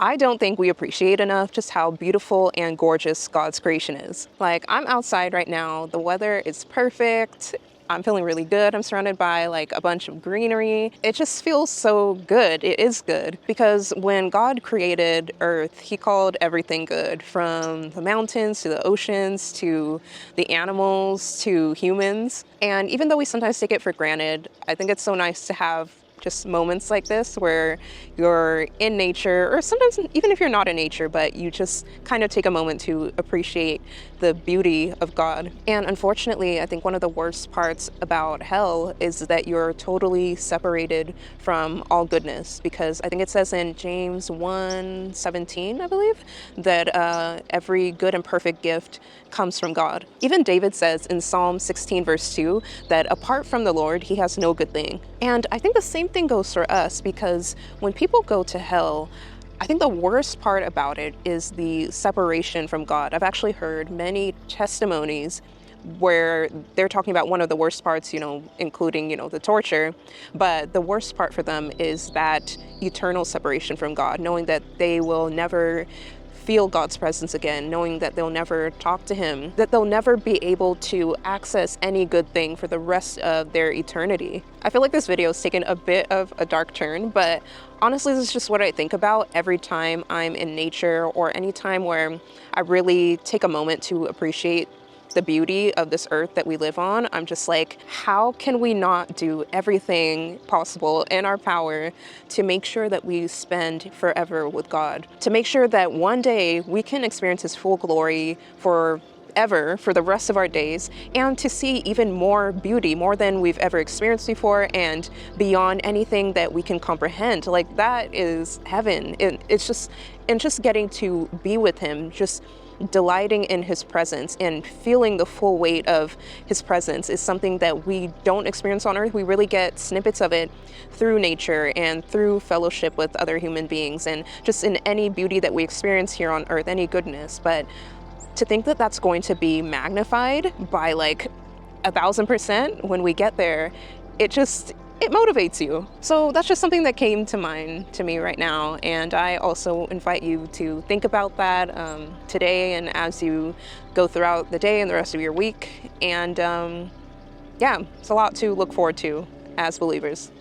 I don't think we appreciate enough just how beautiful and gorgeous God's creation is. Like, I'm outside right now, the weather is perfect. I'm feeling really good. I'm surrounded by like a bunch of greenery. It just feels so good. It is good because when God created Earth, He called everything good, from the mountains to the oceans to the animals to humans. And even though we sometimes take it for granted, I think it's so nice to have just moments like this where you're in nature, or sometimes even if you're not in nature, but you just kind of take a moment to appreciate the beauty of God. And unfortunately, I think one of the worst parts about hell is that you're totally separated from all goodness, because I think it says in James 1:17, I believe, that every good and perfect gift comes from God. Even David says in Psalm 16 verse 2 that apart from the Lord, he has no good thing. And I think the same thing goes for us, because when people go to hell, I think the worst part about it is the separation from God. I've actually heard many testimonies where they're talking about one of the worst parts, including, the torture. But the worst part for them is that eternal separation from God, knowing that they will never feel God's presence again, knowing that they'll never talk to Him, that they'll never be able to access any good thing for the rest of their eternity. I feel like this video has taken a bit of a dark turn, but honestly, this is just what I think about every time I'm in nature, or any time where I really take a moment to appreciate the beauty of this earth that we live on. I'm just like, how can we not do everything possible in our power to make sure that we spend forever with God? To make sure that one day we can experience His full glory forever, for the rest of our days, and to see even more beauty, more than we've ever experienced before, and beyond anything that we can comprehend. Like, that is heaven. It's just getting to be with Him, just delighting in His presence and feeling the full weight of His presence is something that we don't experience on earth. We really get snippets of it through nature and through fellowship with other human beings, and just in any beauty that we experience here on earth, any goodness. But to think that that's going to be magnified by like 1,000% when we get there, it motivates you. So that's just something that came to mind to me right now. And I also invite you to think about that today, and as you go throughout the day and the rest of your week. And yeah, it's a lot to look forward to as believers.